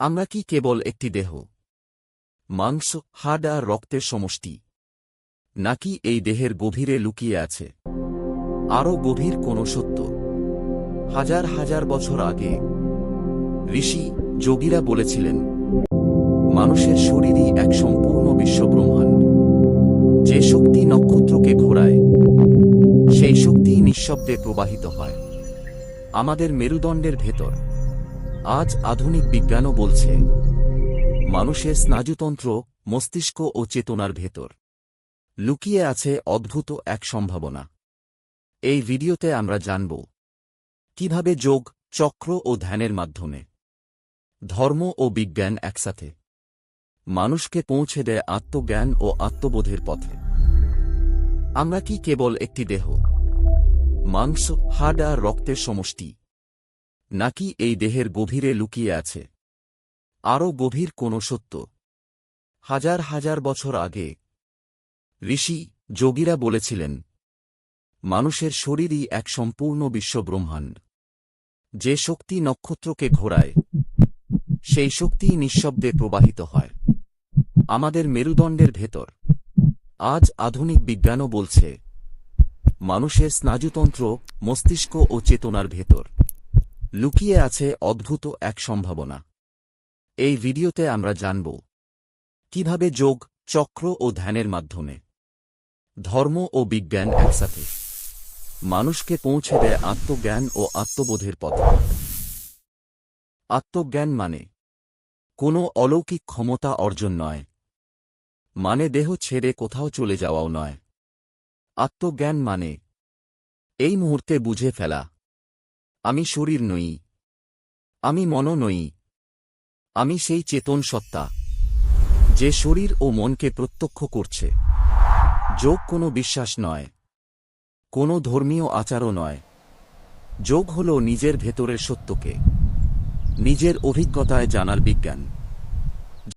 আমরা কি কেবল একটি দেহ, মাংস, হাড় আর রক্তের সমষ্টি, নাকি এই দেহের গভীরে লুকিয়ে আছে আরও গভীর কোনো সত্য? হাজার হাজার বছর আগে ঋষি যোগীরা বলেছিলেন, মানুষের শরীরই এক সম্পূর্ণ বিশ্বব্রহ্মাণ্ড। যে শক্তি নক্ষত্রকে ঘোরায়, সেই শক্তিই নিঃশব্দে প্রবাহিত হয় আমাদের মেরুদণ্ডের ভেতর। আজ আধুনিক বিজ্ঞানও বলছে, মানুষের স্নায়ুতন্ত্র, মস্তিষ্ক ও চেতনার ভেতর লুকিয়ে আছে অদ্ভুত এক সম্ভাবনা। এই ভিডিওতে আমরা জানব কিভাবে যোগ, চক্র ও ধ্যানের মাধ্যমে ধর্ম ও বিজ্ঞান একসাথে মানুষকে পৌঁছে দেয় আত্মজ্ঞান ও আত্মবোধের পথে। আমরা কি কেবল একটি দেহ, মাংস, হাড় আর রক্তের সমষ্টি, নাকি এই দেহের গভীরে লুকিয়ে আছে আরও গভীর কোনো সত্য? হাজার হাজার বছর আগে ঋষি যোগীরা বলেছিলেন, মানুষের শরীরই এক সম্পূর্ণ বিশ্বব্রহ্মাণ্ড। যে শক্তি নক্ষত্রকে ঘোরায়, সেই শক্তিই নিঃশব্দে প্রবাহিত হয় আমাদের মেরুদণ্ডের ভেতর। আজ আধুনিক বিজ্ঞানও বলছে, মানুষের স্নায়ুতন্ত্র, মস্তিষ্ক ও চেতনার ভেতর লুকিয়ে আছে অদ্ভুত এক সম্ভাবনা। এই ভিডিওতে আমরা জানব কিভাবে যোগ, চক্র ও ধ্যানের মাধ্যমে ধর্ম ও বিজ্ঞান একসাথে মানুষকে পৌঁছে দেয় আত্মজ্ঞান ও আত্মবোধের পথে। আত্মজ্ঞান মানে কোনো অলৌকিক ক্ষমতা অর্জন নয়, মানে দেহ ছেড়ে কোথাও চলে যাওয়াও নয়। আত্মজ্ঞান মানে এই মুহূর্তে বুঝে ফেলা, আমি শরীর নই, আমি মনও নই, আমি সেই চেতন সত্তা যে শরীর ও মনকে প্রত্যক্ষ করছে। যোগ কোনো বিশ্বাস নয়, কোনো ধর্মীয় আচারও নয়। যোগ হল নিজের ভেতরের সত্যকে নিজের অভিজ্ঞতায় জানার বিজ্ঞান।